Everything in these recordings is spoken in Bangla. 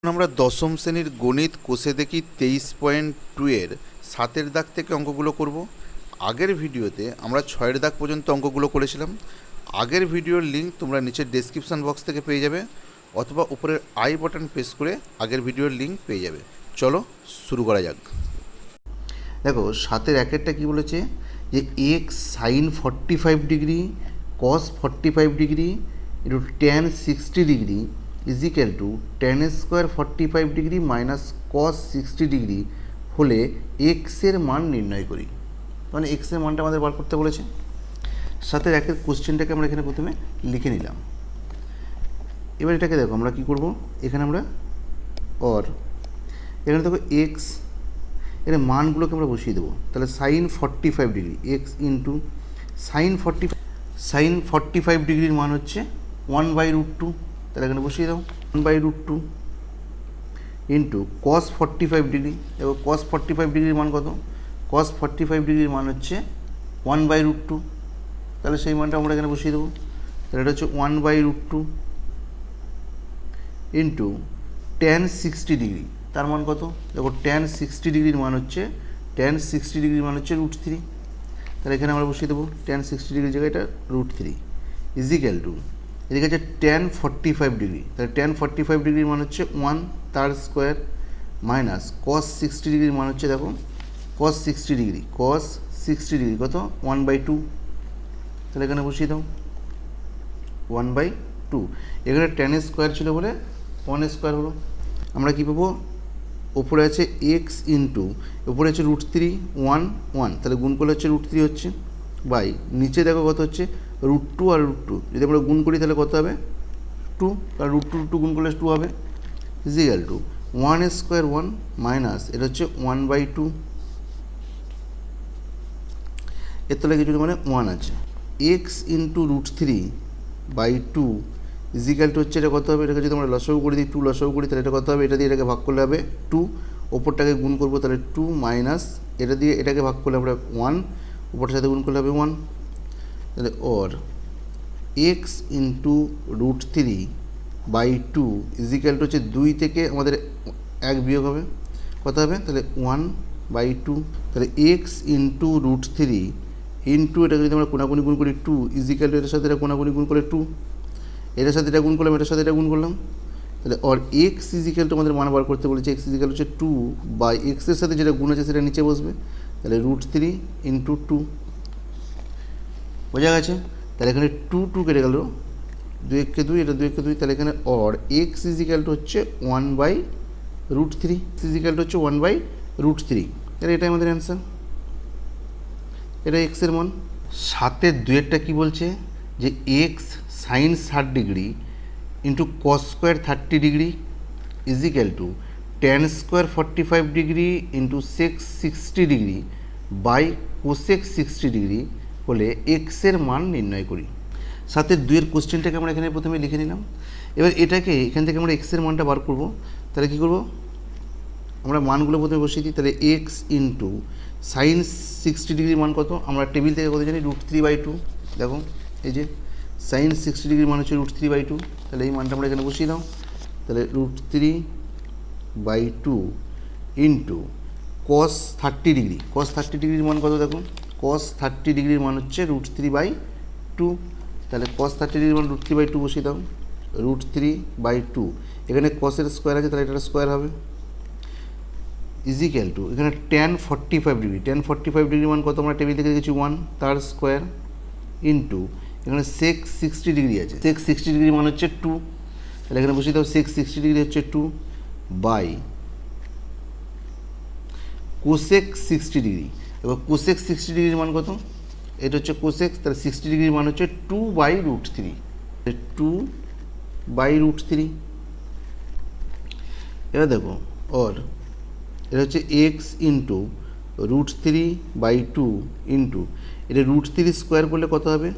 আমরা দশম শ্রেণীর গণিত কোষে দেখি 23.2 এর 7-এর দাগ থেকে অঙ্কগুলো করব। আগের ভিডিওতে আমরা 6-এর দাগ পর্যন্ত অঙ্কগুলো করেছিলাম। আগের ভিডিওর লিঙ্ক তোমরা নিচের ডেসক্রিপশন বক্স থেকে পেয়ে যাবে, অথবা উপরের আই বাটন প্রেস করে আগের ভিডিওর লিঙ্ক পেয়ে যাবে। চলো শুরু করা যাক। দেখো 7-এর একেরটা কী বলেছে, যে x sine 45 degree cos 45 degree into tan 60 degree is equal to tan square 45 degree minus cos 60 degree হলে এক্সের মান নির্ণয় করি। মানে এক্সের মানটা আমাদের বার করতে বলেছে। 7-এর একের কোশ্চেনটাকে আমরা এখানে প্রথমে লিখে নিলাম। এবার এটাকে দেখো আমরা কী করব, এখানে আমরা এখানে দেখো এক্স এর মানগুলোকে আমরা বসিয়ে দেবো। তাহলে sine 45 degree x into sine 45 ডিগ্রির মান হচ্ছে 1/√2। তাহলে এখানে বসিয়ে দাও 1/√2 ইন্টু কস 45 ডিগ্রি। এবং কস 45 ডিগ্রির মান কত? কস 45 ডিগ্রির মান হচ্ছে 1/√2। তাহলে সেই মানটা আমরা এখানে বসিয়ে দেবো। তাহলে এটা হচ্ছে 1/√2 ইন্টু ট্যান 60 ডিগ্রি, তার মান কত? দেখো ট্যান 60 ডিগ্রির মান হচ্ছে √3। তাহলে এখানে আমরা বসিয়ে দেবো ট্যান 60 ডিগ্রির জায়গায় এটা √3 ইজ ইকুয়াল টু, এদিকে আছে ট্যান 45 ডিগ্রি। তাহলে ট্যান 45 ডিগ্রির মান হচ্ছে 1 তার স্কোয়ার মাইনাস কস 60 ডিগ্রির মান হচ্ছে, দেখো কস 60 ডিগ্রি কত? 1/2। তাহলে এখানে বসিয়ে দাও 1/2। এখানে ট্যান স্কোয়ার ছিল বলে 1 স্কোয়ার হলো। আমরা কী পাবো? ওপরে আছে এক্স ইন্টু ওপরে হচ্ছে √3 1 1, তাহলে গুণ করলে হচ্ছে √3 হচ্ছে বাই নিচে দেখো কত হচ্ছে √2 আর √2। যদি আমরা গুণ করি তাহলে কত হবে? 2, কারণ √2 গুণ করলে 2 হবে is equal to 1 square 1 minus এটা হচ্ছে 1/2। এর তলায় কিছু মানে 1 আছে। X into √3/2 is equal two হচ্ছে এটা কত হবে? এটাকে যদি আমরা লসাগু করে দিই, 2 লসাগু করি, তাহলে এটা কত হবে? এটা দিয়ে এটাকে ভাগ করলে হবে 2, ওপরটাকে গুণ করবো তাহলে 2 মাইনাস এটা দিয়ে এটাকে ভাগ করলে আমরা 1, ওপরটার সাথে গুণ করলে হবে 1। তাহলে x into √3/2 is equal two হচ্ছে 2 থেকে আমাদের 1 বিয়োগ হবে, কত হবে? তাহলে 1/2। তাহলে এক্স ইন্টু √3 ইন্টু এটাকে যদি আমরা কোনাকুনি গুণ করি 2 ইজ ইকুয়াল টু এটার সাথে এটা কোনাকুনি গুণ করলে 2, এটার সাথে এটা গুণ করলাম, এটার সাথে এটা গুণ করলাম। তাহলে এক্স ইজ ইকুয়াল টু আমাদের মান বার করতে বলেছে, এক্স ইজ ইকুয়াল হচ্ছে 2 বাই এক্সের সাথে যেটা গুণ আছে সেটা নিচে বসবে। তাহলে √3 ইন্টু 2 বোঝা গেছে। তাহলে এখানে 2 কেটে গেল, 2 1 2, এটা 2 1 2। তাহলে এখানে এক্স ইজ ইকুয়াল টু হচ্ছে 1/√3, ইজ ইকুয়াল টু হচ্ছে 1/√3। তাহলে এটাই আমাদের অ্যান্সার, এটা এক্সের মান। 7-এর 2-এরটা কী বলছে, যে x sine 60 degree into cos square 30 degree is equal to tan square 45 degree into sec 60 degree by cosec 60 degree হলে এক্সের মান নির্ণয় করি। 7-এর 2-এর কোশ্চেনটাকে আমরা এখানে প্রথমে লিখে নিলাম। এবার এটাকে এখান থেকে আমরা এক্সের মানটা বার করব। তাহলে কী করব, আমরা মানগুলো প্রথমে বসিয়ে দিই। তাহলে এক্স ইন্টু সাইন 60 ডিগ্রির মান কত? আমরা টেবিল থেকে কত জানি? √3/2। দেখো এই যে সাইন 60 ডিগ্রির মান হচ্ছে √3/2। তাহলে এই মানটা আমরা এখানে বসিয়ে দাও। তাহলে √3/2 ইন্টু কস 30 ডিগ্রি, কস 30 ডিগ্রির মান কত? দেখো কস 30 ডিগ্রির মান হচ্ছে √3/2। তাহলে কস 30 ডিগ্রির মান √3/2 বসিয়ে দাও। √3/2, এখানে কসের স্কোয়ার আছে তাহলে এটা স্কোয়ার হবে ইজ ইকুয়াল টু, এখানে ট্যান 45 ডিগ্রি, ট্যান 45 ডিগ্রির মান কত? আমরা টেবিল থেকে দেখেছি 1 তার স্কোয়ার ইন্টু এখানে সেক 60 ডিগ্রি আছে, সেক 60 ডিগ্রির মান হচ্ছে 2। তাহলে এখানে বসিয়ে দাও সেক 60 ডিগ্রি হচ্ছে 2 বাই কোসেক 60 ডিগ্রি। এবার কোসেক 60 ডিগ্রির মান কত? এটা হচ্ছে কোসেক, তাহলে 60 ডিগ্রির মান হচ্ছে 2/√3, 2/√3। এবার দেখো এটা হচ্ছে এক্স ইন্টু √3/2 ইন্টু এটা √3 স্কোয়ার করলে কত হবে?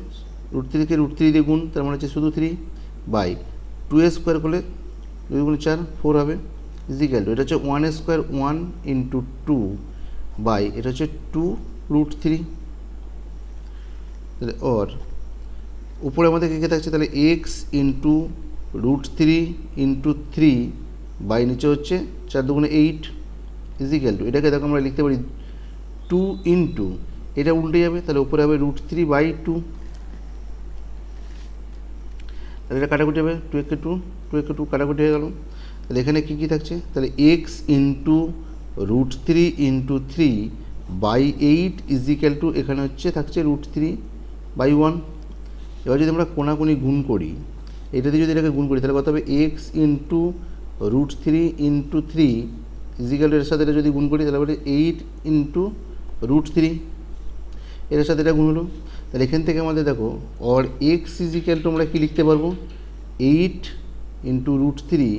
√3কে √3 দিয়ে গুণ, তার মানে হচ্ছে শুধু 3 বাই 2 স্কোয়ার করলে 2 গুণ 4 4 হবে ইজ ইকুয়াল টু, এটা হচ্ছে 1 স্কোয়ার 1 ইন্টু 2 বাই এটা হচ্ছে 2√3। তাহলে উপরে আমাদের কী থাকছে? তাহলে এক্স ইন্টু √3 ইন্টু 3 বাই নিচে হচ্ছে 4 দুগুণে 8 ইজিক্যাল টু এটাকে দেখো আমরা লিখতে পারি 2 ইন্টু এটা উল্টে যাবে, তাহলে উপরে হবে √3/2, তাহলে এটা কাটাকুটি হবে 2 একে 2 কাটাকুটি হয়ে গেল। তাহলে এখানে কী কী থাকছে, তাহলে x into √3 into 3/8 is equal to এখানে হচ্ছে থাকছে √3/1। এবার যদি আমরা কোনাকুনি গুণ করি, এটা দিয়ে যদি এটাকে গুণ করি তাহলে কত হবে x into √3 into 3 is equal to এর সাথে এটা যদি গুণ করি তাহলে হবে 8 ইন্টু √3, এর সাথে এটা গুণ হলো। তাহলে এখান থেকে আমাদের দেখো অর এক্স ইজিক্যাল টু আমরা কী লিখতে পারবো 8 ইন্টু √3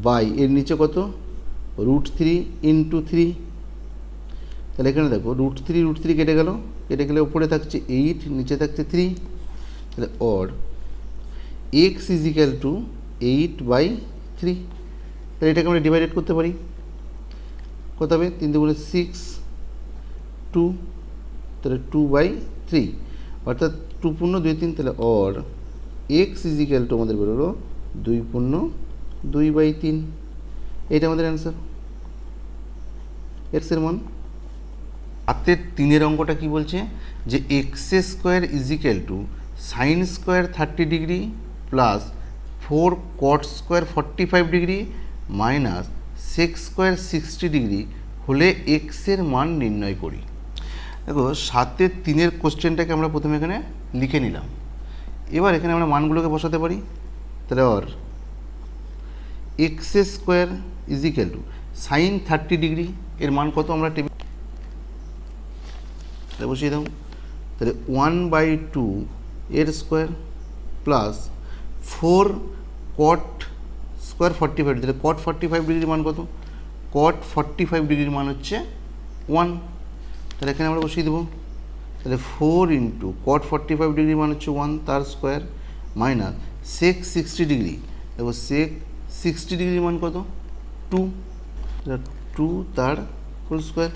বাই এর নিচে কত √3 ইন্টু 3। তাহলে এখানে দেখো √3 কেটে গেলে উপরে থাকছে 8 নিচে থাকছে 3, তাহলে অর এক্স ইজিক্যাল টু 8/3। তাহলে এটাকে আমরা ডিভাইডেড করতে পারি, কত হবে 3 দুগুণে 6 2, তাহলে 2/3 অর্থাৎ 2 পূর্ণ 2 3, তাহলে অর এক্স ইজিক্যাল টু আমাদের বেরোলো 2 পূর্ণ 2/3। এটা আমাদের অ্যান্সার, এক্সের মান। হাতের 3-এর অঙ্কটা কি বলছে যে x² is equal to sin² 30 degree plus 4 cot² 45 degree minus sec² 60 degree হলে এক্সের মান নির্ণয় করি। দেখো 7-এর 3-এর কোশ্চেনটাকে আমরা প্রথমে এখানে লিখে নিলাম, এবার এখানে আমরা মানগুলোকে বসাতে পারি। তাহলে or x² is equal to sin 30 degree এর মান কত আমরা টেবিল বসিয়ে দাও, তাহলে 1/2 এর স্কোয়ার প্লাস 4 cot² 45, তাহলে cot 45 ডিগ্রির মান কত, cot 45 ডিগ্রির মান হচ্ছে 1, তাহলে এখানে আমরা বসিয়ে দেবো। তাহলে 4 ইন্টু cot 45 ডিগ্রির মান হচ্ছে 1 তার স্কোয়ার মাইনাস sec 60 ডিগ্রি, দেখো sec 60 ডিগ্রির মান কত 2 তার হোল স্কোয়ার।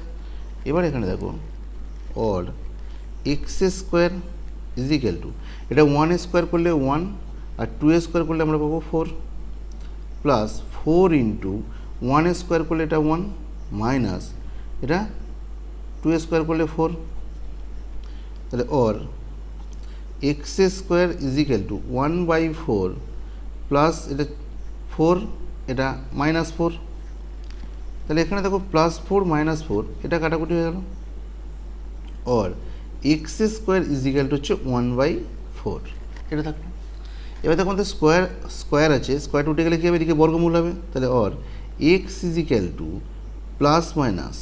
এবার এখানে দেখো অর x² ইজিক্যাল টু এটা 1² করলে 1 আর 2² করলে আমরা পাবো 4 প্লাস 4 ইন্টু 1² করলে এটা 1 মাইনাস এটা 2² করলে 4, তাহলে or x² is equal two 1/4 plus এটা 4 এটা -4, তাহলে এখানে দেখো +4 -4 এটা কাটাকুটি হয়ে গেল। অর x² ইজিক্যাল টু হচ্ছে 1/4 এটা থাকলো। এবার দেখো আমাদের স্কোয়ার আছে, স্কোয়ার উঠে গেলে কী হবে এদিকে বর্গমূল হবে, তাহলে or x is equal to plus minus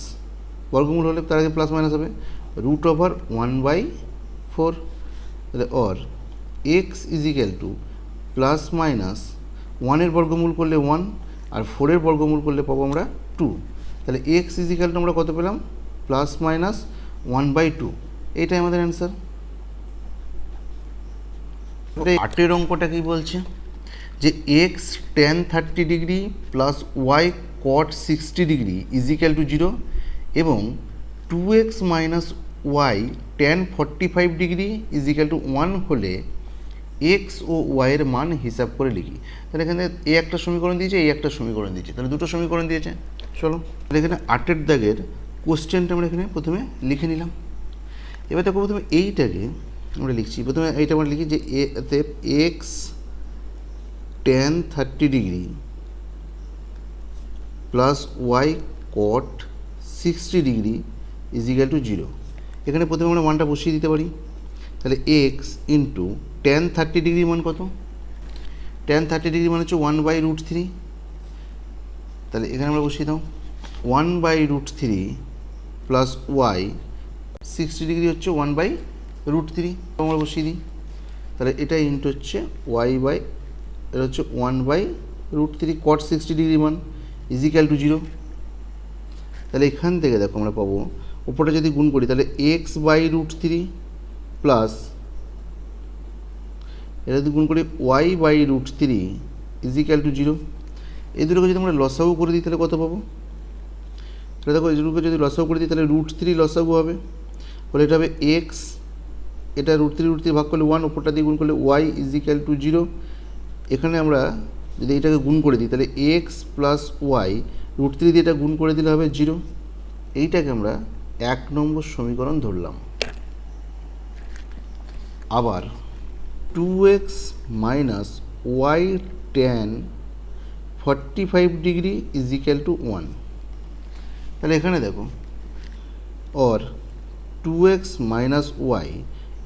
বর্গমূল হলে তার আগে প্লাস মাইনাস হবে √1/4, তাহলে or x is equal to plus minus 1-এর বর্গমূল করলে 1 আর 4-এর বর্গমূল করলে পাবো আমরা 2, তাহলে x ইজিক্যাল টু আমরা কত পেলাম প্লাস মাইনাস 1/2, এইটাই আমাদের অ্যান্সার। 8-এর অঙ্কটা কি বলছে যে x tan 30 degree plus y cot 60 degree is equal to 0 এবং 2x minus y tan 45 degree is equal to 1 হলে x ও y এর মান হিসাব করে লিখি। তাহলে এখানে এ একটা সমীকরণ দিয়েছে, এই একটা সমীকরণ দিয়েছে, তাহলে দুটো সমীকরণ দিয়েছে। চলো তাহলে এখানে 8-এর দাগের কোশ্চেনটা আমরা এখানে প্রথমে লিখে নিলাম। এবার দেখো প্রথমে এইটাকে আমরা লিখছি, প্রথমে এইটা আমরা লিখি যে এতে x tan 30 degree plus y cot 60 degree is equal to 0। এখানে প্রথমে আমরা মানটা বসিয়ে দিতে পারি, তাহলে x ইন্টু tan 30 ডিগ্রির মান কত, tan 30 ডিগ্রি মান হচ্ছে 1/√3, তাহলে এখানে আমরা বসিয়ে দাও 1/√3 প্লাস y 60 ডিগ্রি হচ্ছে 1/√3 আমরা বসিয়ে দিই, তাহলে এটা ইন্টু হচ্ছে এটা হচ্ছে 1/√3 cot 60 ডিগ্রি মান ইজিক্যাল টু 0। তাহলে এখান থেকে দেখো আমরা পাবো উপরটা যদি গুণ করি তাহলে x/√3 প্লাস এটা যদি গুণ করি y/√3 ইজিক্যাল টু 0। এই দুটোকে যদি আমরা লসাগু করে দিই তাহলে কত পাবো, তাহলে দেখো এই দুটোকে যদি লসাগু করে দিই তাহলে √3 লসাগু হবে, বলে এটা হবে x, এটা √3 ভাগ করলে 1, উপরটা দিয়ে গুণ করলে y ইজিক্যাল টু 0। এখানে আমরা যদি এটাকে গুণ করে দিই তাহলে এক্স প্লাস ওয়াই √3 দিয়ে এটা গুণ করে দিলে হবে 0। এইটাকে আমরা 1 নম্বর সমীকরণ ধরলাম। আবার 2x minus y tan 45 degree is equal to 1। তাহলে এখানে দেখো और 2x minus y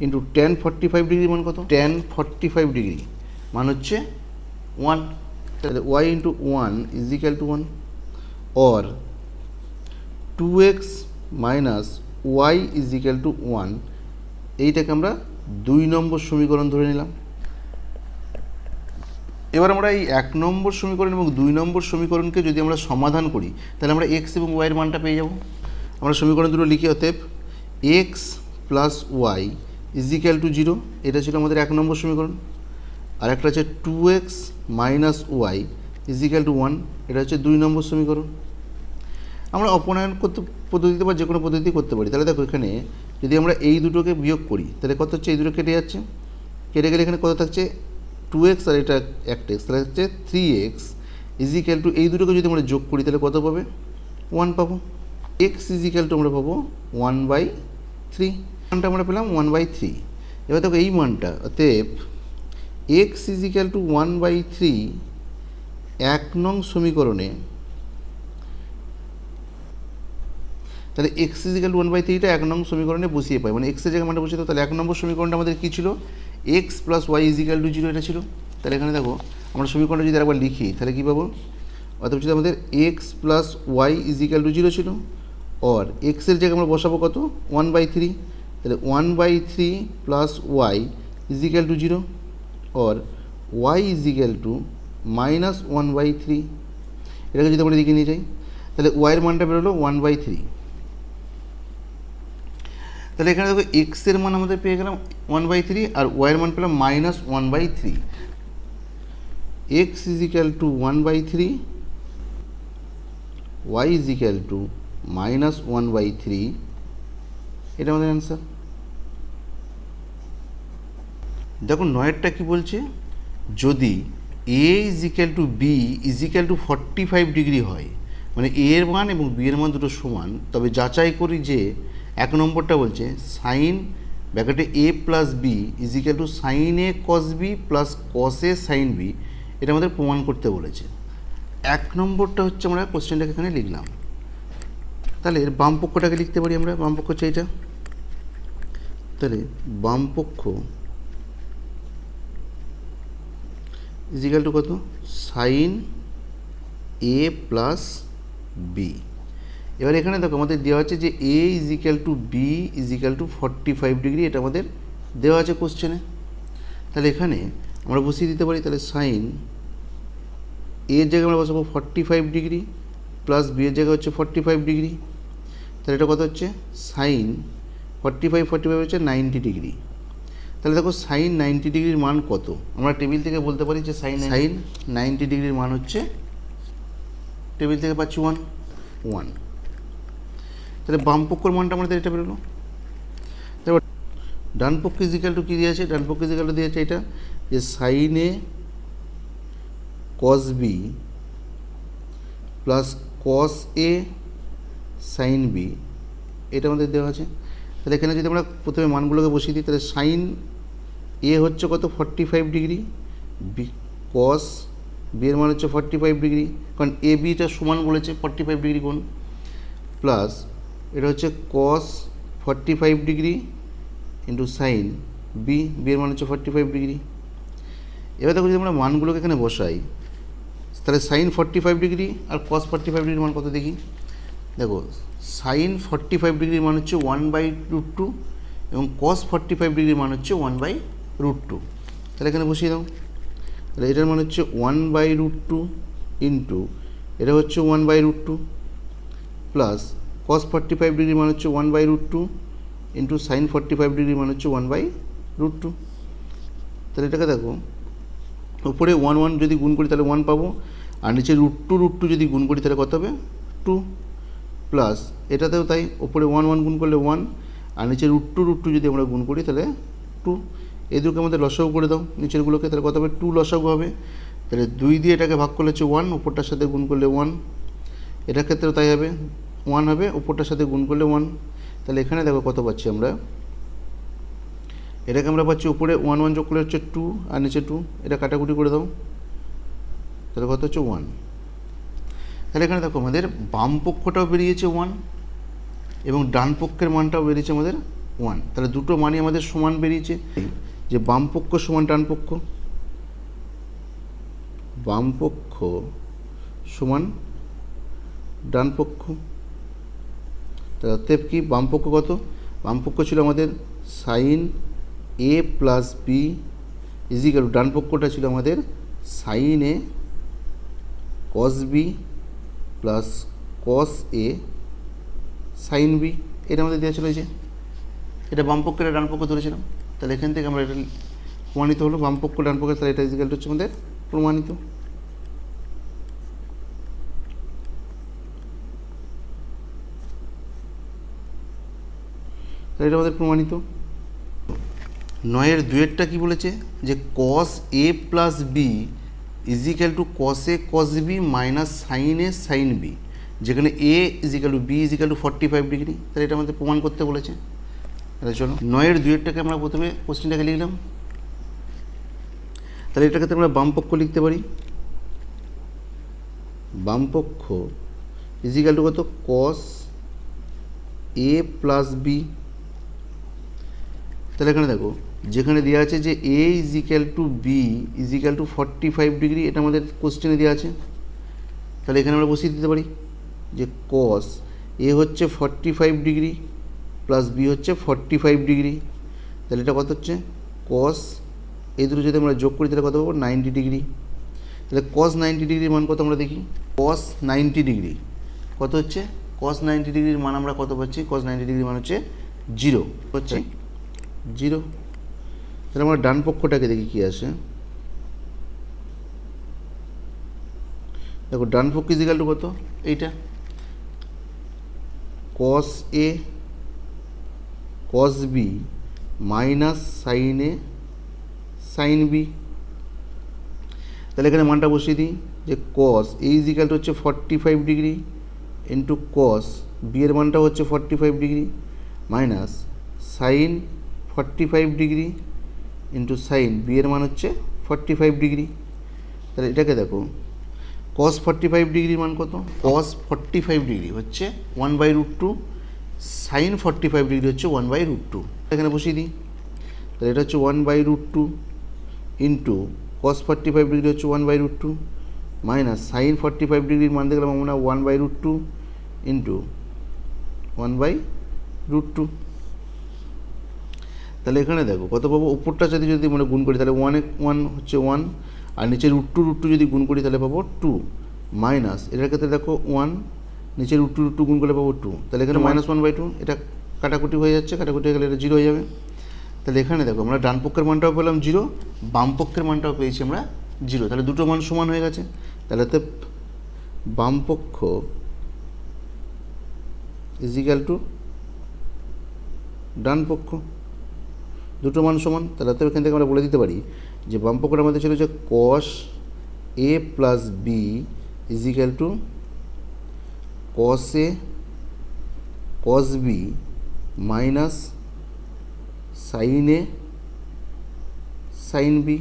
into tan 45 degree মান কত? tan 45 ডিগ্রি মান হচ্ছে 1। তাহলে y into 1 is equal to 1 और 2x minus y is equal to 1। এইটাকে আমরা 2 নম্বর সমীকরণ ধরে নিলাম। এবার আমরা এই 1 নম্বর সমীকরণ এবং 2 নম্বর সমীকরণকে যদি আমরা সমাধান করি তাহলে আমরা x এবং y এর মানটা পেয়ে যাব। আমরা সমীকরণ দুটো লিখি, অতএব x plus y is equal to 0, এটা ছিল আমাদের 1 নম্বর সমীকরণ। আর একটা হচ্ছে 2x minus y is equal to 1, এটা হচ্ছে 2 নম্বর সমীকরণ। আমরা অপনয়ন করতে পদ্ধতিতে বা যে কোনো পদ্ধতি করতে পারি। তাহলে দেখো এখানে যদি আমরা এই দুটোকে বিয়োগ করি তাহলে কত হচ্ছে? এই দুটো কেটে যাচ্ছে, কেটে গেলে এখানে কত থাকছে? 2x আর এটা একটা x, তাহলে হচ্ছে 3x ইজ ইকুয়াল টু, এই দুটোকে যদি আমরা যোগ করি তাহলে কত পাবে? 1 পাবো। x ইজ ইকুয়াল টু আমরা পাবো 1/3, মানটা আমরা পেলাম 1/3। এবার দেখো এই মানটা, অতএব x ইজ ইকুয়াল টু 1/3 1 নং সমীকরণে, তাহলে x ইজ ইকুয়াল টু 1/3টা 1 নং সমীকরণে বসিয়ে পাই, মানে x এর জায়গায় মানটা বসিয়ে দাও। তাহলে 1 নম্বর সমীকরণটা আমাদের কী ছিল? x plus y is equal to 0 এটা ছিল। তাহলে এখানে দেখো আমরা সমীকরণটা যদি একবার লিখি তাহলে কী পাবো? অতএব যদি আমাদের x plus y is equal to 0 ছিল, और x এর জায়গায় আমরা বসাবো কত? 1/3। তাহলে 1/3 plus y is equal to 0, और y is equal to minus 1/3। এটাকে যদি আমরা দিকে নিয়ে যাই তাহলে y এর মানটা বেরোলো 1/3। তাহলে এখানে দেখো x এর মান আমাদের পেয়ে গেলাম 1/3 আর y এর মান পেলাম minus 1/3। x is equal two 1/3, y is equal to minus 1/3, এটা আমাদের অ্যান্সার। দেখো 9এরটা কী বলছে? যদি a is equal two b is equal to 45 degree হয়, মানে a এর মান এবং b এর মান দুটো সমান, তবে যাচাই করি যে 1 নম্বরটা বলছে সাইন ব্র্যাকেটে a plus B is equal to sine A cos B plus cos A sine B, এটা আমাদের প্রমাণ করতে বলেছে। 1 নম্বরটা হচ্ছে আমরা কোশ্চেনটাকে এখানে লিখলাম। তাহলে এর বাম পক্ষটাকে লিখতে পারি আমরা, বাম পক্ষ হচ্ছে এইটা। তাহলে বাম পক্ষ ইজ ইকুয়াল টু কত? Sine A plus B. এবার এখানে দেখো আমাদের দেওয়া আছে যে a is equal to B is equal to 45 degree, এটা আমাদের দেওয়া আছে কোশ্চেনে। তাহলে এখানে আমরা বসিয়ে দিতে পারি, তাহলে সাইন এর জায়গায় আমরা বসাবো 45 ডিগ্রি প্লাস বি এর জায়গায় হচ্ছে 45 ডিগ্রি। তাহলে এটা কত হচ্ছে? সাইন 45 হচ্ছে 90 ডিগ্রি। তাহলে দেখো সাইন 90 ডিগ্রির মান কত? আমরা টেবিল থেকে বলতে পারি যে সাইন 90 ডিগ্রির মান হচ্ছে, টেবিল থেকে পাচ্ছি 1। তাহলে বাম পক্ষের মানটা আমাদের এটা বেরোলো। তারপর ডান পক্ষ ইজ ইকুয়াল টু কী দিয়েছে? ডান পক্ষ ইজ ইকুয়াল টু দিয়েছে এটা যে sign A cos B plus cos A sine B, এটা আমাদের দেওয়া আছে। তাহলে এখানে যদি আমরা প্রথমে মানগুলোকে বসিয়ে দিই তাহলে সাইন এ হচ্ছে কত? 45 ডিগ্রি, বি কস বি এর মান হচ্ছে 45 ডিগ্রি, কারণ এ বিটা সমান বলেছে 45 ডিগ্রি কোণ, প্লাস এটা হচ্ছে cos 45 degree into sine B, B এর মান হচ্ছে 45 ডিগ্রি। এবার দেখো যদি আমরা মানগুলোকে এখানে বসাই তাহলে সাইন 45 ডিগ্রি আর কস 45 ডিগ্রির মান কত দেখি। দেখো সাইন 45 ডিগ্রির মান হচ্ছে 1/√2 এবং কস 45 ডিগ্রির মান হচ্ছে 1/√2। তাহলে এখানে বসিয়ে দাও। তাহলে এটার মান হচ্ছে 1/√2 ইন্টু এটা হচ্ছে 1/√2 প্লাস কস 45 ডিগ্রির মান হচ্ছে 1/√2 ইন্টু সাইন 45 ডিগ্রির মান হচ্ছে 1/√2। তাহলে এটাকে দেখো উপরে 1 যদি গুণ করি তাহলে 1 পাবো, আর নিচে √2 যদি গুণ করি তাহলে কত হবে? 2, প্লাস এটাতেও তাই, উপরে 1 গুণ করলে 1 আর নিচে √2 যদি আমরা গুণ করি তাহলে 2। এই দুটোকে আমাদের লসাগু করে দাও নিচেরগুলোকে, তাহলে কত হবে? 2 লসাগু হবে, তাহলে 2 দিয়ে এটাকে ভাগ করলে হচ্ছে 1, উপরটার সাথে গুণ করলে 1, এটার ক্ষেত্রেও তাই হবে, 1 হবে, উপরটার সাথে গুণ করলে 1। তাহলে এখানে দেখো কত পাচ্ছি আমরা, এটাকে আমরা পাচ্ছি উপরে 1 1 যোগ করলে হচ্ছে 2 আর নিচে 2, এটা কাটাকুটি করে দাও, তাহলে কত হচ্ছে 1। তাহলে এখানে দেখো আমাদের বাম পক্ষটাও বেরিয়েছে 1 এবং ডান পক্ষের মানটাও বেরিয়েছে আমাদের 1। তাহলে দুটো মানই আমাদের সমান বেরিয়েছে, যে বাম পক্ষ সমান ডান পক্ষ, বাম পক্ষ সমান ডান পক্ষ। তাহলে অতএব কি বাম পক্ষ কত, বাম পক্ষ ছিল আমাদের sign A plus B is equal ডান পক্ষটা ছিল আমাদের sign A cos B plus cos A sine B. এটা আমাদের দেওয়া ছিল, যে এটা বাম পক্ষের ডান পক্ষ ধরেছিলাম। তাহলে এখান থেকে আমরা এটা প্রমাণিত হলো বাম পক্ষ ডান পক্ষের, তাহলে এটা ইজিক্যাল হচ্ছে আমাদের প্রমাণিত। তাহলে এটা আমাদের প্রমাণিত। 9-এর 2-এরটা কী বলেছে, যে cos A plus B is equal to cos A cos B minus sine A sine B, যেখানে A is equal to B is equal to 45 degree. তাহলে এটা আমাদের প্রমাণ করতে বলেছে। তাহলে চলো 9-এর 2-এরটাকে আমরা প্রথমে কোশ্চেনটাকে লিখলাম। তাহলে এটার ক্ষেত্রে আমরা বাম পক্ষ লিখতে পারি, বাম পক্ষ ইজিক্যাল টু কত, কস এ প্লাস বি। তাহলে এখানে দেখো যেখানে দেওয়া আছে যে A is equal to B is equal to 45 degree, এটা আমাদের কোশ্চেনে দেওয়া আছে। তাহলে এখানে আমরা বসিয়ে দিতে পারি যে কস এ হচ্ছে 45 ডিগ্রি প্লাস বি হচ্ছে 45 ডিগ্রি। তাহলে এটা কত হচ্ছে, কস এই দুটো যদি আমরা যোগ করি তাহলে কত পাবো, 90 ডিগ্রি। তাহলে কস 90 ডিগ্রির মান কত আমরা দেখি, কস 90 ডিগ্রি কত হচ্ছে, কস 90 ডিগ্রির মান আমরা কত পাচ্ছি, কস 90 ডিগ্রির মান হচ্ছে 0, হচ্ছে 0। তাহলে আমরা ডান পক্ষটাকে দেখি কী আসে। দেখো ডান পক্ষ ইজিক্যাল টু কত, এইটা কস A cos B minus sine A sine B. তাহলে এখানে মানটা বসিয়ে দিই, যে কস এ ইজিক্যাল টু হচ্ছে 45 ডিগ্রি ইন্টু কস বি এর মানটা হচ্ছে 45 degree minus sine 45 degree into sine B এর মান হচ্ছে 45 ডিগ্রি। তাহলে এটাকে দেখো কস 45 ডিগ্রির মান কত, কস 45 ডিগ্রি হচ্ছে 1/√2, সাইন 45 ডিগ্রি হচ্ছে 1/√2। এখানে বসিয়ে দিই, তাহলে এটা হচ্ছে 1/√2 ইন্টু কস 45 ডিগ্রি হচ্ছে 1/√2 মাইনাস সাইন 45 ডিগ্রির মান দেখলাম আমরা 1/√2 ইন্টু 1/√2। তাহলে এখানে দেখো কত পাবো, উপরটা যদি মানে গুণ করি তাহলে 1 হচ্ছে 1, আর নিচে √2 যদি গুণ করি তাহলে পাবো 2 মাইনাস এটার ক্ষেত্রে দেখো 1, নিচে √2 গুণ করলে পাবো 2। তাহলে এখানে -1/2, এটা কাটাকুটি হয়ে যাচ্ছে, কাটাকুটি হয়ে গেলে এটা 0 হয়ে যাবে। তাহলে এখানে দেখো আমরা ডান পক্ষের মানটাও পেলাম 0, বাম পক্ষের মানটাও পেয়েছি আমরা 0। তাহলে দুটো মান সমান হয়ে গেছে। তাহলে তো বাম পক্ষ ইজিক্যাল টু ডান পক্ষ, দুটো মান সমান। তাহলে তো এখান থেকে আমরা বলে দিতে পারি যে বাম পক্ষটা আমাদের ছিল যে cos A plus B is equal to cos A cos B minus sine A sine B,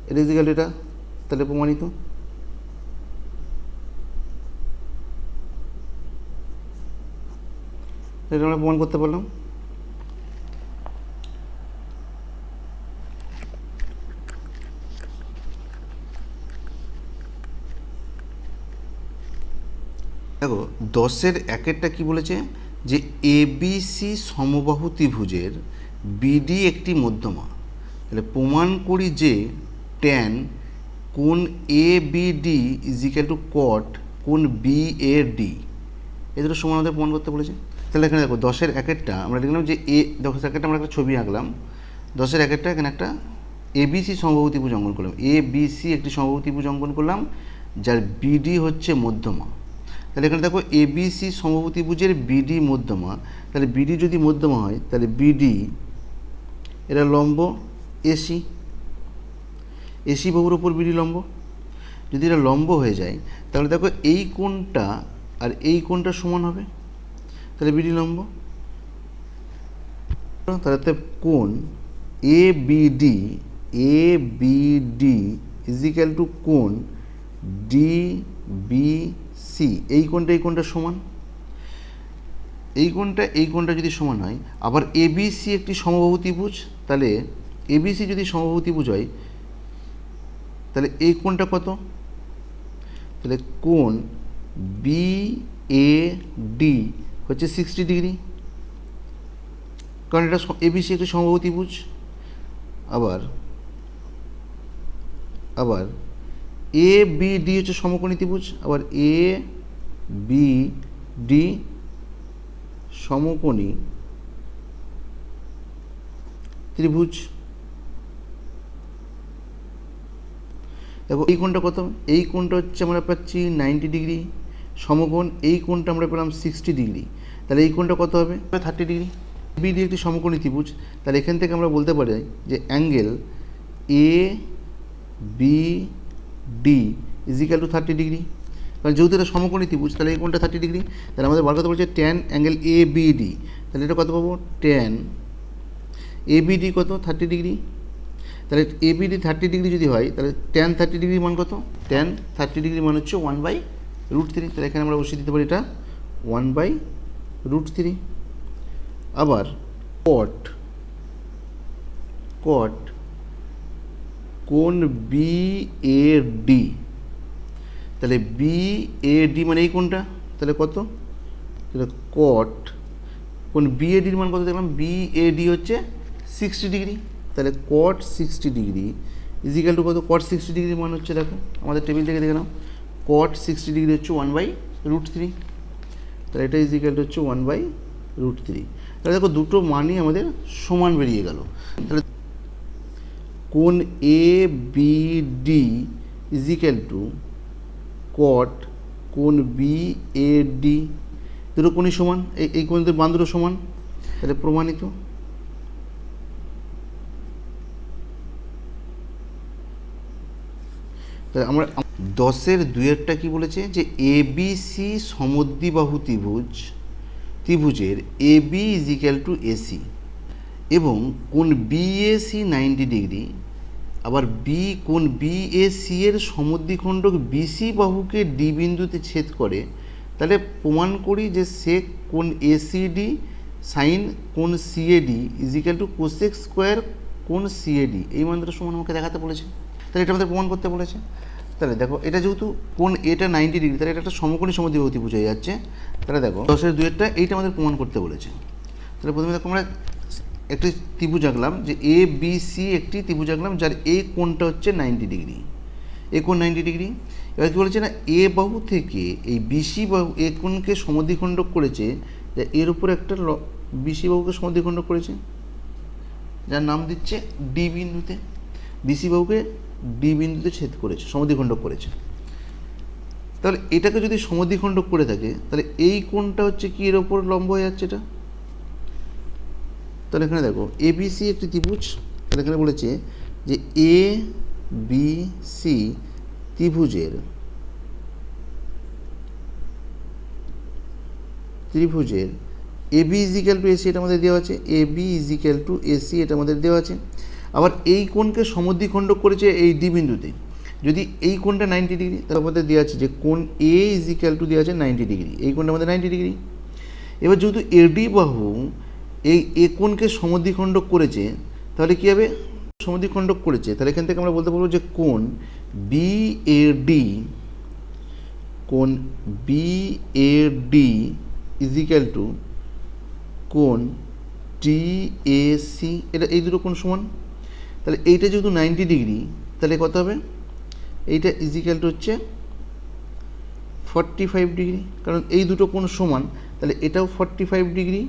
এটা ইজিক্যাল এটা। তাহলে প্রমাণিত। এটা আমরা প্রমাণ করতে পারলাম। দেখো 10-এর 1-এরটা কী বলেছে, যে এবিসি সমবাহু ত্রিভুজের বিডি একটি মধ্যমা। তাহলে প্রমাণ করি যে ট্যান কোণ এ বিডি ইজিক্যাল টু কট কোণ বি এ ডি, এই দুটো সমান আমাদের প্রমাণ করতে বলেছে। তাহলে এখানে দেখো 10-এর 1-এরটা আমরা লিখলাম যে 10-এর 1-এরটা আমরা একটা ছবি আঁকলাম, 10-এর 1-এরটা এখানে একটা এবিসি সমবাহু ত্রিভুজ অঙ্কন করলাম, এবিসি একটি সমবাহু ত্রিভুজ অঙ্কন করলাম যার বিডি হচ্ছে মধ্যমা। তাহলে এখানে দেখো এবিসি সমবাহু ত্রিভুজের বিডি মধ্যমা। তাহলে বিডি যদি মধ্যমা হয় তাহলে বিডি এটা লম্ব এসি, এসি বাহুর ওপর বিডি লম্ব, যদি এটা লম্ব হয়ে যায় তাহলে দেখো এই কোণটা আর এই কোণটা সমান হবে, তাহলে বিডি লম্ব। তাহলে কোণ এ বিডি ইজ ইকুয়াল টু কোণ ডি বি সি, এই কোণটা সমান, এই কোণটা যদি সমান হয়, আবার এবিসি একটি সমবাহু ত্রিভুজ, তাহলে এবিসি যদি সমবাহু ত্রিভুজ হয় তাহলে এই কোণটা কত, তাহলে কোণ বি এ ডি হচ্ছে 60 ডিগ্রি, কারণ এটা এবিসি একটি সমবাহু ত্রিভুজ। আবার এ বি ডি হচ্ছে সমকোণী ত্রিভুজ, আবার এ বি ডি সমকোণী ত্রিভুজ। দেখো এই কোণটা কত, এই কোণটা হচ্ছে আমরা পাচ্ছি 90 ডিগ্রি, সমকোণ এই কোণটা আমরা পেলাম 60 ডিগ্রি, তাহলে এই কোণটা কত হবে 30 ডিগ্রি। বিডি একটি সমকোণী ত্রিভুজ, তাহলে এখান থেকে আমরা বলতে পারি যে angle A B D is equal to 30 degree, কারণ যেহেতু এটা সমকোণী ত্রিভুজ তাহলে এই কোণটা 30 ডিগ্রি, তাহলে আমাদের বার করতে বলছে tan angle A B D, তাহলে এটা কত পাবো, ট্যান এ বি ডি কত 30 ডিগ্রি, তাহলে এ বি ডি 30 ডিগ্রি যদি হয় তাহলে ট্যান 30 ডিগ্রি মান কত, ট্যান 30 ডিগ্রি মান হচ্ছে 1/√3, তাহলে এখানে আমরা বসিয়ে দিতে পারি এটা 1/√3। আবার কট কোণ বি এ ডি, তাহলে বি এ ডি মানে এই কোণটা, তাহলে কত, তাহলে কট কোণ বি এ ডির মান কত দেখলাম, বি এ ডি হচ্ছে 60 ডিগ্রি, তাহলে কট 60 ডিগ্রি ইজ ইকুয়াল টু কত, কট 60 ডিগ্রি মান হচ্ছে দেখো আমাদের টেবিল থেকে দেখে নাও, কট 60 ডিগ্রি হচ্ছে 1/√3, তাহলে এটা ইজ ইকুয়াল টু হচ্ছে 1/√3। তাহলে দেখো দুটো মানই আমাদের সমান বেরিয়ে গেল। তাহলে কোণ A B D is equal to কট কোণ বি এ ডি, দুটো কোণই সমান, এই কোণের মান দুটো সমান, তাহলে প্রমাণিত। তাহলে আমরা 10-2 কি বলেছে যে এবিসি সমদ্বিবাহু ত্রিভুজের A B is equal to AC এবং কোণ বিএসি 90 ডিগ্রি, আবার কোণ বিএসি এর সমদ্বিখণ্ডক বিসি বাহুকে ডি বিন্দুতে ছেদ করে, তাহলে প্রমাণ করি যে সেক কোণ এসিডি সাইন কোণ CAD is equal to cosec square কোণ সিএডি, এই মানটা সমান আমাকে দেখাতে বলেছে, তাহলে এটা আমাদের প্রমাণ করতে বলেছে। তাহলে দেখো এটা যেহেতু কোণ এটা 90 ডিগ্রি, তাহলে এটা একটা সমকোণী সমদ্বিবাহু ত্রিভুজ হয়ে যাচ্ছে। তাহলে দেখো 10-2 এইটা আমাদের প্রমাণ করতে বলেছে। তাহলে প্রথমে দেখো আমরা একটি ত্রিভুজ আঁকলাম, যে এ বি সি একটি ত্রিভুজ আঁকলাম যার এই কোণটা হচ্ছে 90 ডিগ্রি, এই কোণ 90 ডিগ্রি। এবার কী বলেছে না, এ বাহু থেকে এই বিসি বাহু এ কোণকে সমদ্বিখণ্ডক করেছে, যে এর উপর একটা বিসি বাহুকে সমদ্বিখণ্ডক করেছে, যার নাম দিচ্ছে ডি বিন্দুতে, বিসি বাহুকে ডি বিন্দুতে ছেদ করেছে, সমদ্বিখণ্ডক করেছে। তাহলে এটাকে যদি সমদ্বিখণ্ডক করে থাকে তাহলে এই কোণটা হচ্ছে কি এর ওপর লম্ব হয়ে যাচ্ছে এটা। তাহলে এখানে দেখো এবিসি একটি ত্রিভুজ, তাহলে এখানে বলেছে যে এ বি সি ত্রিভুজের A B is equal to AC, এটা আমাদের দেওয়া আছে, A B is equal to AC এটা আমাদের দেওয়া আছে। আবার এই কোণকে সমদ্বিখণ্ডক করেছে এই ডি বিন্দুতে, যদি এই কোণটা 90 ডিগ্রি, তাহলে আমাদের দেওয়া আছে যে কোণ এ ইজ ইকুয়াল টু দেওয়া আছে 90 ডিগ্রি, এই কোণটা আমাদের 90 ডিগ্রি। এবার যেহেতু এডি বাহু এই এ কোণকে সমদ্বিখণ্ডক করেছে, তাহলে কী হবে, সমদ্বিখণ্ডক করেছে, তাহলে এখান থেকে আমরা বলতে পারবো যে কোণ B A D is equal to কোণ টি এ সি, এটা এই দুটো কোণ সমান। তাহলে এইটা যেহেতু 90 ডিগ্রি, তাহলে কত হবে, এইটা ইজ ইকুয়াল টু হচ্ছে 45 ডিগ্রি, কারণ এই দুটো কোণ সমান, তাহলে এটাও 45 ডিগ্রি,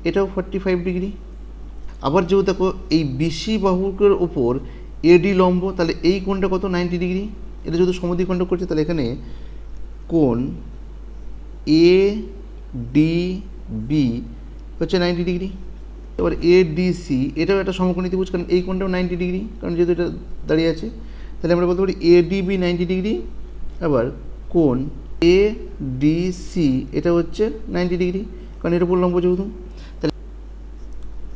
এটাও 45 ডিগ্রি। আবার যেহেতু দেখো এই বিসি বাহুকের ওপর এডি লম্ব, তাহলে এই কোণটা কত 90 ডিগ্রি, এটা যেহেতু সমদ্বিখণ্ডক করছে, তাহলে এখানে কোণ এ ডি বি হচ্ছে 90 ডিগ্রি। এবার এ ডি সি এটাও একটা সমকোণী ত্রিভুজ, কারণ এই কোণটাও 90 ডিগ্রি, কারণ যেহেতু এটা দাঁড়িয়ে আছে, তাহলে আমরা বলতে পারি এ ডি বি 90 ডিগ্রি আবার কোণ এ ডি সি এটা হচ্ছে 90 ডিগ্রি, কারণ এটা উল্লম্ব যেহেতু। তাহলে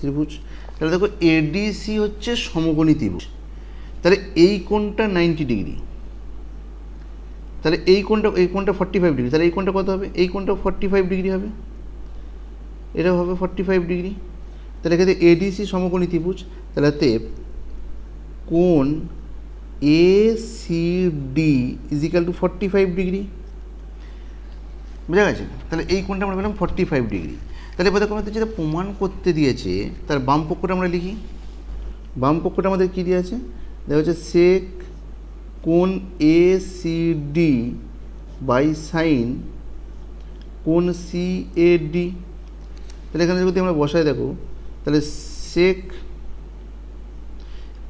ত্রিভুজ, তাহলে দেখো এডিসি হচ্ছে সমকোণী ত্রিভুজ, তাহলে এই কোণটা 90 ডিগ্রি, তাহলে এই কোণটা 45 ডিগ্রি, তাহলে এই কোণটা কত হবে? এই কোণটা 45 ডিগ্রি হবে, এটাও হবে 45 ডিগ্রি। তাহলে এক্ষেত্রে এডিসি সমকোণী ত্রিভুজ, তাহলে কোণ A C D is equal to 45 degree, বুঝা গেছে? তাহলে এই কোণটা আমরা পেলাম 45 ডিগ্রি। তাহলে এবার দেখো আমাদের যেটা প্রমাণ করতে দিয়েছে তার বাম পক্ষটা আমরা লিখি। বাম পক্ষটা আমাদের কী দিয়ে আছে? দেখা হচ্ছে সেক কোণ A C D by sine কোণ সি এ ডি। তাহলে এখানে যদি আমরা বসাই দেখো, তাহলে সেক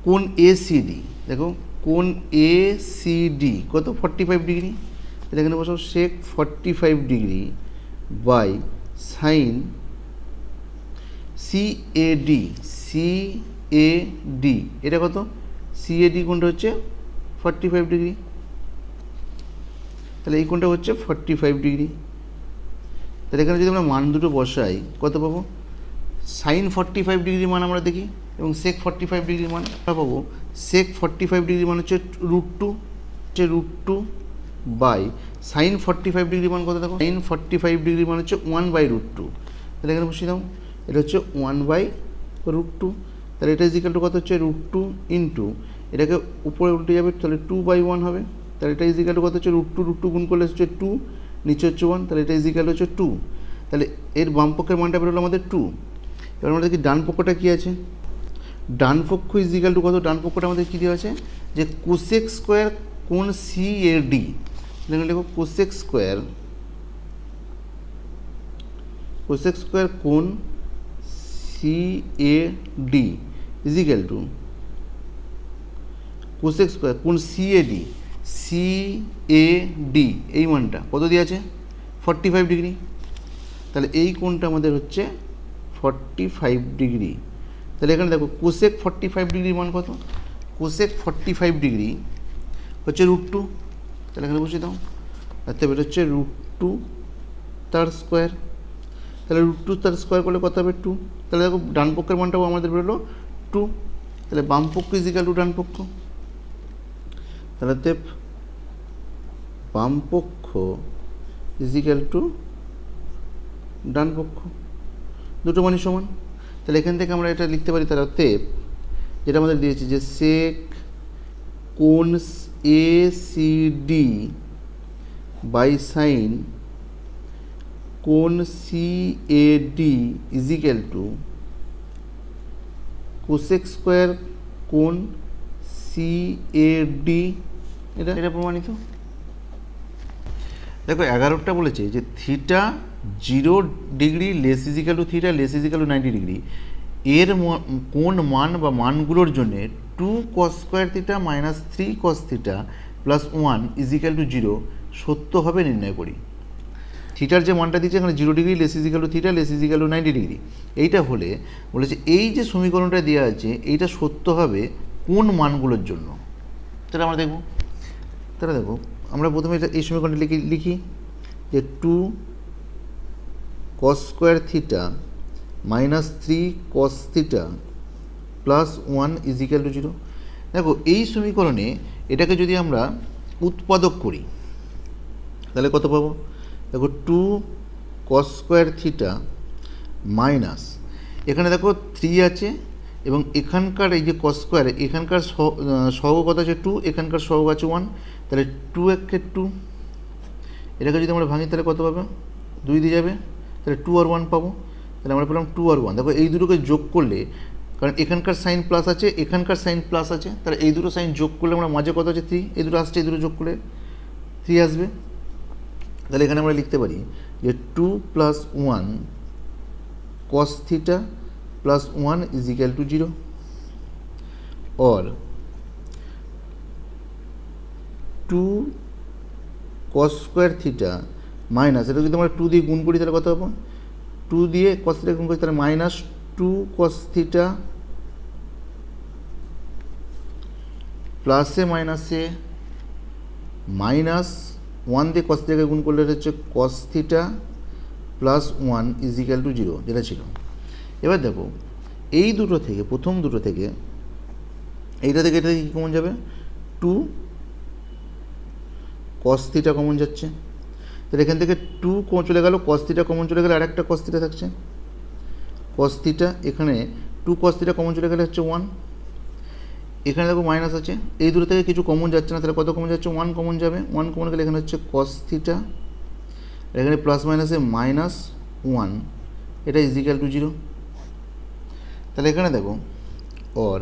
কোণ এ সি ডি, দেখো কোণ এ সি ডি কত? 45 ডিগ্রি। তাহলে এখানে বসাও sec 45 degree by sine C A D, C A D এটা কত? সি এ ডি কোণটা হচ্ছে 45 ডিগ্রি, তাহলে এই কোণটা হচ্ছে 45 ডিগ্রি। তাহলে এখানে যদি আমরা মান দুটো বসাই কত পাবো? সাইন 45 ডিগ্রি মান আমরা দেখি এবং সেক 45 ডিগ্রি মান আমরা পাবো। সেক 45 ডিগ্রি মান হচ্ছে √2 বাই সাইন 45 ডিগ্রি মান কত? দেখো সাইন 45 ডিগ্রি মান হচ্ছে 1/√2। তাহলে এখানে বসিয়ে দাও, এটা হচ্ছে 1/√2। তাহলে এটা ইজিক্যাল টু কত হচ্ছে? √2 ইন্টু এটাকে উপরে উল্টে যাবে, তাহলে 2/1 হবে। তাহলে এটা ইজিক্যাল টু কত হচ্ছে? √2 গুণ করলে হচ্ছে 2, নিচে হচ্ছে 1, তাহলে এটা ইজিক্যাল হচ্ছে 2। তাহলে এর বাম পক্ষের মানটা বেরোলো আমাদের 2। এবার আমরা দেখি ডান পক্ষটা কী আছে। ডান পক্ষ ইজিক্যাল টু কত? ডান পক্ষটা আমাদের কী দেওয়া আছে? যে কোসেক স্কোয়ার কোণ সি এ ডি, দেখো কোসেক স্কোয়ার কোণ C A D is equal to cosec square কোণ সি এ ডি, এই মানটা কত দিয়ে আছে? 45 ডিগ্রি। তাহলে এই কোণটা আমাদের হচ্ছে 45 ডিগ্রি। তাহলে এখানে দেখো কোসেক 45 ডিগ্রি মান কত? কোসেক 45 ডিগ্রি হচ্ছে √2। তাহলে এখানে বসিয়ে দাও, তাতে বের হচ্ছে √2 তার স্কোয়ার। তাহলে √2 তার স্কোয়ার করলে কত হবে? 2। তাহলে দেখো ডান পক্ষের মানটাও আমাদের বেরোলো 2। তাহলে বাম পক্ষ ইজিক্যাল টু ডান পক্ষ, তাহলে বাম পক্ষ ইজিক্যাল টু ডান পক্ষ, দুটো মানই সমান। তাহলে এখান থেকে আমরা এটা লিখতে পারি, তাহলে যেটা আমাদের দিয়েছে যে সেক কোণ A C D by sine কোণ C A D is equal to cosec square কোণ সি এ ডি, এটা প্রমাণিত। দেখো 11টা বলেছে যে theta 0 degree less is equal to theta less is equal to 90 degree এর কোন মান বা মানগুলোর জন্য 2 cos square theta minus 3 cos theta plus 1 is equal to 0 সত্য হবে নির্ণয় করি। থিটার যে মানটা দিচ্ছে এখানে 0 degree less is equal to theta less is equal to 90 degree, এইটা হলে বলেছে এই যে সমীকরণটা দেওয়া আছে এইটা সত্য হবে কোন মানগুলোর জন্য, সেটা আমরা দেখব। তাহলে দেখো আমরা প্রথমে এই সমীকরণটা লিখি যে 2 cos square theta minus 3 cos theta plus 1 is equal to 0। দেখো এই সমীকরণে এটাকে যদি আমরা উৎপাদক করি তাহলে কত পাবো? দেখো 2 cos স্কোয়ার থিটা মাইনাস এখানে দেখো 3 আছে এবং এখানকার এই যে cos স্কোয়ার এখানকার সহগ কত আছে 2, এখানকার সহগ আছে 1, তাহলে 2 একে 2, এটাকে যদি আমরা ভাঙি তাহলে কত পাবো? 2 দিয়ে যাবে, তাহলে 2 আর 1 পাবো। তাহলে আমরা পেলাম 2 আর 1। দেখো এই দুটোকে যোগ করলে, কারণ এখানকার সাইন প্লাস আছে এখানকার সাইন প্লাস আছে, তাহলে এই দুটো সাইন যোগ করলে আমরা মাঝে কত আছে 3, এই দুটো আসছে এই দুটো যোগ করলে 3 আসবে। তাহলে এখানে আমরা লিখতে পারি যে 2 + 1 cos theta plus 1 is equal to 0 और 2 cos স্কোয়ার থিটা মাইনাস এটা যদি আমরা 2 দিয়ে গুণ করি তাহলে কত হবে? 2 দিয়ে cos থিটা গুণ করি তাহলে মাইনাস 2 cos থিটা প্লাসে মাইনাসে মাইনাস ওয়ান দিয়ে কস থিটাকে গুণ করলে এটা হচ্ছে cos theta plus one is equal to zero, যেটা ছিল। এবার দেখো এই দুটো থেকে, প্রথম দুটো থেকে এইটা থেকে এটা কী কমন যাবে, টু কস থিটা কমন যাচ্ছে। তাহলে এখান থেকে টু চলে গেল, কস থিটা কমন চলে গেলে আর একটা কস থিটা থাকছে, কস থিটা। এখানে টু কস থিটা কমন চলে গেলে হচ্ছে ওয়ান। এখানে দেখো মাইনাস আছে, এই দুটো থেকে কিছু কমন যাচ্ছে না, তাহলে কত কমন যাচ্ছে, ওয়ান কমন যাবে। ওয়ান কমন গেলে এখানে হচ্ছে কস থিটা, এখানে প্লাস মাইনাসে মাইনাস ওয়ান, এটা ইজ ইকাল টু জিরো। তাহলে এখানে দেখো অর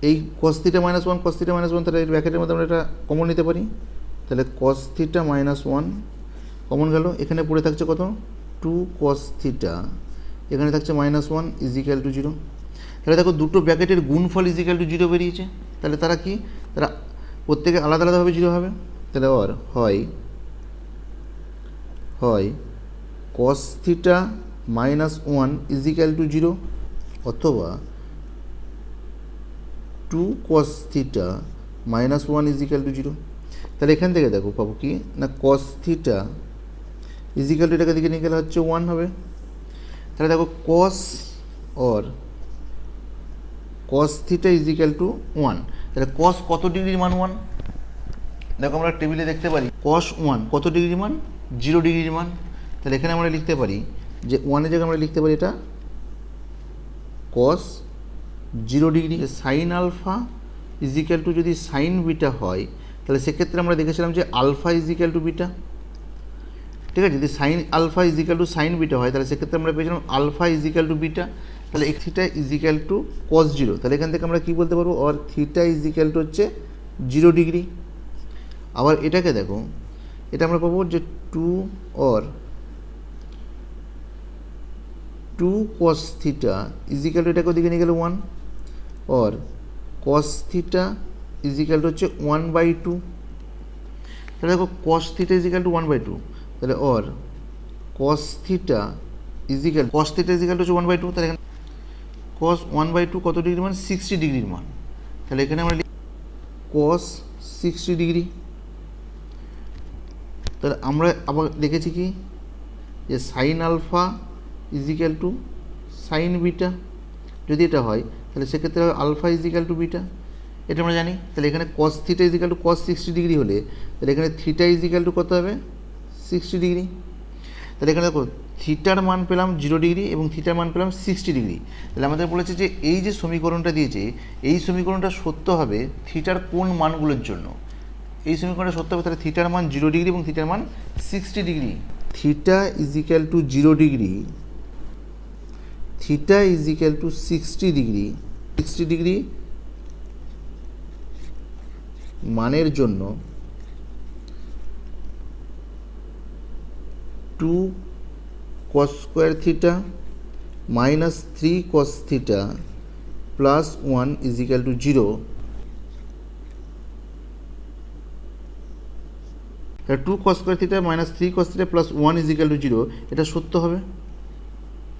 এই কস থিটা মাইনাস ওয়ান, কস থিটা মাইনাস ওয়ান, তাহলে এই ব্র্যাকেটের মধ্যে আমরা এটা কমন নিতে পারি। তাহলে কস থিটা মাইনাস ওয়ান কমন গেল, এখানে পড়ে থাকছে কত, টু কস থিটা, এখানে থাকছে minus one is equal to zero. তাহলে দেখো দুটো ব্র্যাকেটের গুণফল ইজ ইকাল টু জিরো বেরিয়েছে। তাহলে তারা কি, তারা প্রত্যেকে আলাদা আলাদাভাবে জিরো হবে। তাহলে অর হয় cos theta minus one is equal to zero, অথবা two cos theta minus one is equal to zero. তাহলে এখান থেকে দেখো পাবো কি না, cos theta is equal to এটাকে দিকে নিয়ে গেলে হচ্ছে ওয়ান হবে। তাহলে দেখো cos theta is equal to one. তাহলে কস কত ডিগ্রির মান, ওয়ান। দেখো আমরা টেবিলে দেখতে পারি কস ওয়ান কত ডিগ্রির মান, 0 ডিগ্রির মান। তাহলে এখানে আমরা লিখতে পারি যে ওয়ানের জায়গায় আমরা লিখতে পারি এটা cos 0 degree. Sine alpha is equal to যদি সাইন বিটা হয়, তাহলে সেক্ষেত্রে আমরা দেখেছিলাম যে alpha is equal to beta, ঠিক আছে। যদি sine alpha is equal to sine beta হয়, তাহলে সেক্ষেত্রে আমরা পেয়েছিলাম alpha is equal to beta. তাহলে theta is equal to cos 0। তাহলে এখান থেকে আমরা কী বলতে পারবো, or theta is equal to হচ্ছে 0 ডিগ্রি। আবার এটাকে দেখো, এটা আমরা পাবো যে two cos theta is equal to এটাকে ওদিকে নিয়ে গেলে one, or cos theta is equal to হচ্ছে 1/2। তাহলে দেখো cos theta is equal to 1/2, তাহলে or cos theta is equal to হচ্ছে 1/2। তাহলে এখানে কস 1/2 কত ডিগ্রির মান, 60 ডিগ্রির মান। তাহলে এখানে আমরা কস 60 ডিগ্রি। তাহলে আমরা আবার দেখেছি কি যে sine alpha is equal to sine beta, যদি এটা হয় তাহলে সেক্ষেত্রে alpha is equal to beta, এটা আমরা জানি। তাহলে এখানে cos theta is equal to cos 60 degree হলে তাহলে এখানে থিটা ইজ ইকাল টু কত হবে, 60 ডিগ্রি। তাহলে এখানে দেখো থিটার মান পেলাম 0 ডিগ্রি এবং থিটার মান পেলাম 60 ডিগ্রি। তাহলে আমাদের বলেছে যে এই যে সমীকরণটা দিয়েছে, এই সমীকরণটা সত্য হবে থিটার কোন মানগুলোর জন্য। এই সমীকরণটা সত্য হবে, তাহলে থিটার মান 0 ডিগ্রি এবং থিটার মান 60 degree. Theta is equal two 0 degree, theta is equal two 60 degree, 60 degree মানের জন্য 2 cos square theta minus 3 cos theta plus 1 is equal two 0। 2 cos square theta minus 3 cos theta plus 1 is equal two 0, এটা সত্য হবে।